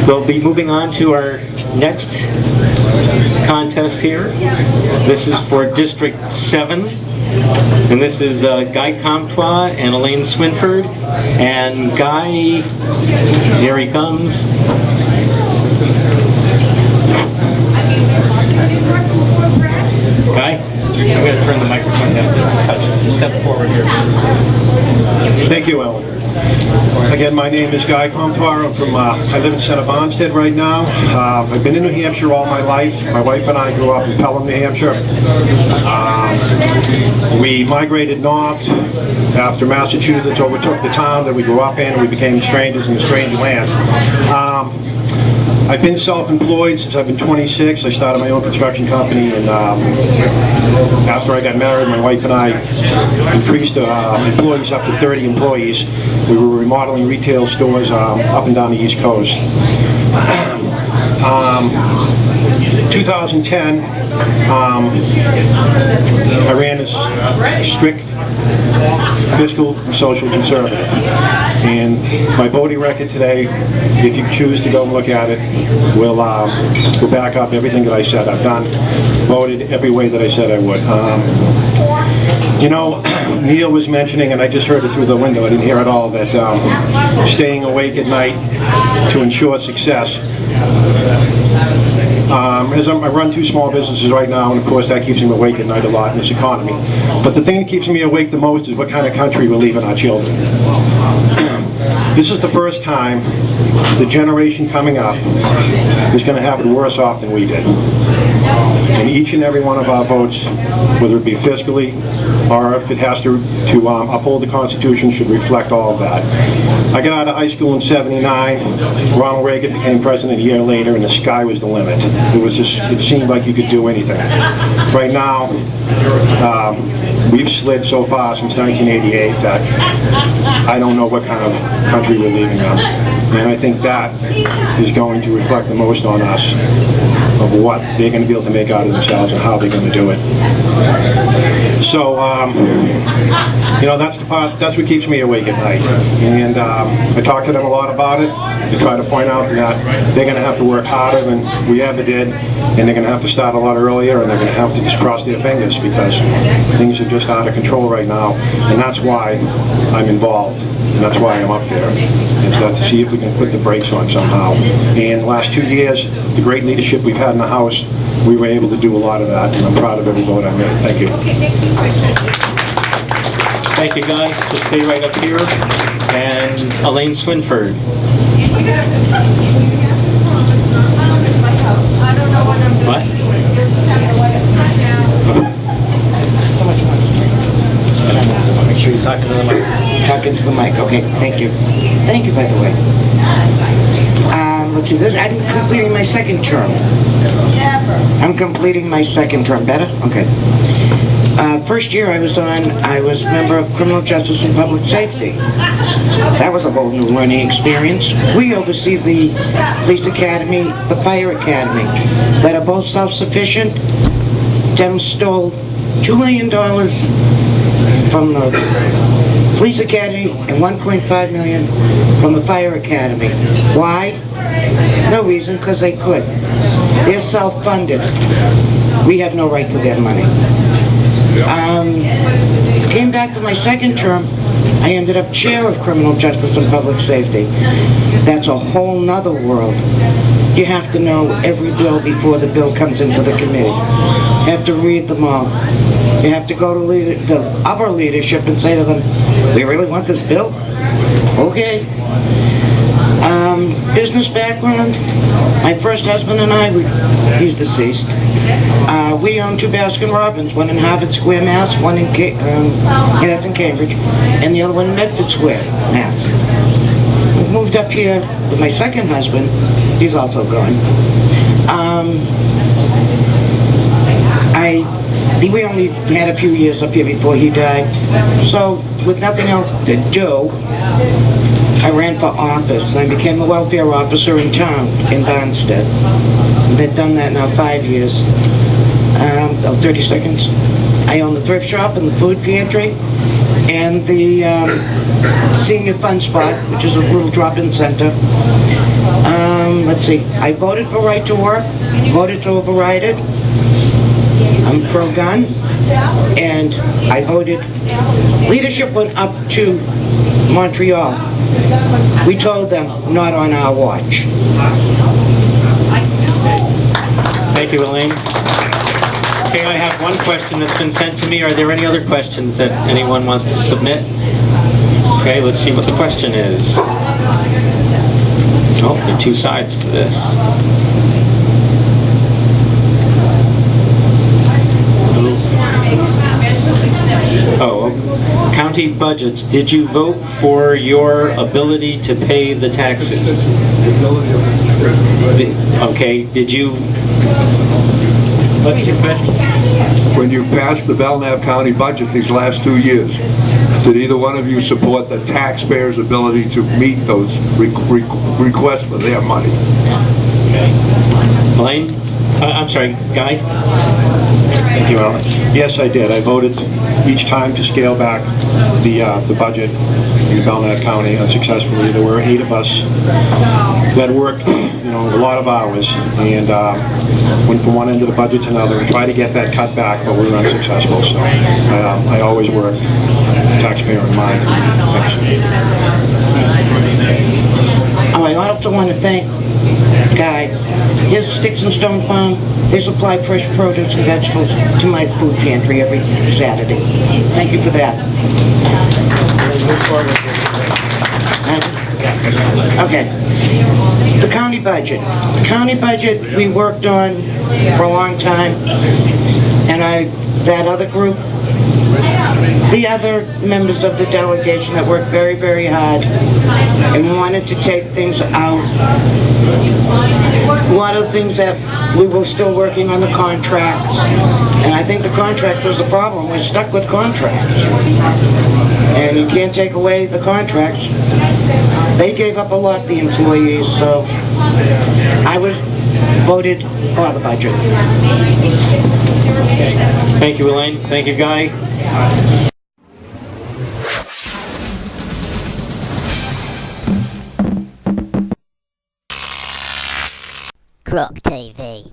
We'll be moving on to our next contest here. This is for District 7. And this is Guy Comtois and Elaine Swinford. And Guy, here he comes. Guy, I'm going to turn the microphone down just a touch. Just step forward here. Thank you, Ellen. Again, my name is Guy Comtois. I'm from, I live in Center Bonstead right now. I've been in New Hampshire all my life. My wife and I grew up in Pelham, New Hampshire. We migrated north after Massachusetts overtook the town that we grew up in, and we became strangers in a strange land. I've been self-employed since I've been 26. I started my own construction company, and after I got married, my wife and I increased employees up to 30 employees. We were remodeling retail stores up and down the East Coast. 2010, I ran as strict fiscal and social conservative. And my voting record today, if you choose to go and look at it, will back up everything that I said. I've voted every way that I said I would. You know, Neil was mentioning, and I just heard it through the window, I didn't hear it all, that staying awake at night to ensure success. As I run 2 small businesses right now, and of course that keeps me awake at night a lot in this economy. But the thing that keeps me awake the most is what kind of country we're leaving our children. This is the first time the generation coming up is going to have it worse off than we did. And each and every one of our votes, whether it be fiscally or if it has to uphold the Constitution, should reflect all of that. I got out of high school in '79. Ronald Reagan became president a year later, and the sky was the limit. It was just, it seemed like you could do anything. Right now, we've slid so far since 1988 that I don't know what kind of country we're leaving them. And I think that is going to reflect the most on us of what they're going to be able to make out of themselves and how they're going to do it. So, you know, that's the part, that's what keeps me awake at night. And I talk to them a lot about it. I try to point out that they're going to have to work harder than we ever did, and they're going to have to start a lot earlier, and they're going to have to just cross their fingers because things are just out of control right now. And that's why I'm involved, and that's why I'm up there, is to see if we can put the brakes on somehow. And the last 2 years, the great leadership we've had in the House, we were able to do a lot of that, and I'm proud of every vote I made. Thank you. Thank you, Guy. Just stay right up here. And Elaine Swinford. What? Make sure you're talking to the mic. Talking to the mic, okay, thank you. Thank you, by the way. Let's see, I'm completing my second term. I'm completing my second term. Better? Okay. First year I was member of Criminal Justice and Public Safety. That was a whole new learning experience. We oversee the Police Academy, the Fire Academy, that are both self-sufficient. Dem stole $2 million from the Police Academy and $1.5 million from the Fire Academy. Why? No reason, because they could. They're self-funded. We have no right to their money. Came back for my second term. I ended up chair of Criminal Justice and Public Safety. That's a whole nother world. You have to know every bill before the bill comes into the committee. You have to read them all. You have to go to the upper leadership and say to them, we really want this bill? Okay. Business background. My first husband and I, he's deceased. We own 2 Baskin Robbins, one in Harvard Square, Mass, one in that's in Cambridge, and the other one in Medford Square, Mass. We moved up here with my second husband. He's also gone. We only had a few years up here before he died, so with nothing else to do, I ran for office, and I became the welfare officer in town, in Bonstead. They've done that now 5 years. 30 seconds. I own the thrift shop and the food pantry, and the senior fun spot, which is a little drop-in center. let's see, I voted for right to work, voted to override it. I'm pro-gun, and I voted, leadership went up to Montreal. We told them, not on our watch. Thank you, Elaine. Okay, I have one question that's been sent to me. Are there any other questions that anyone wants to submit? Okay, let's see what the question is. Oh, there are two sides to this. Oh, county budgets. Did you vote for your ability to pay the taxes? Okay, did you... What's your question? When you passed the Belknap County budget these last 2 years, did either one of you support the taxpayers' ability to meet those requests for their money? Elaine? I'm sorry, Guy? Thank you, Alan. Yes, I did. I voted each time to scale back the budget in Belknap County unsuccessfully. There were 8 of us that worked, a lot of hours, and went from one end of the budget to another and tried to get that cut back, but we were unsuccessful. So I always work with the taxpayer in mind. Thanks. Oh, I also want to thank Guy. His Sticks and Stone Farm, they supply fresh produce and vegetables to my food pantry every Saturday. Thank you for that. Okay. The county budget. The county budget we worked on for a long time, and that other group, the other members of the delegation that worked very, very hard and wanted to take things out. A lot of things that we were still working on the contracts, and I think the contract was the problem. We're stuck with contracts, and you can't take away the contracts. They gave up a lot, the employees, so I voted for the budget. Thank you, Elaine. Thank you, Guy. GrokTV.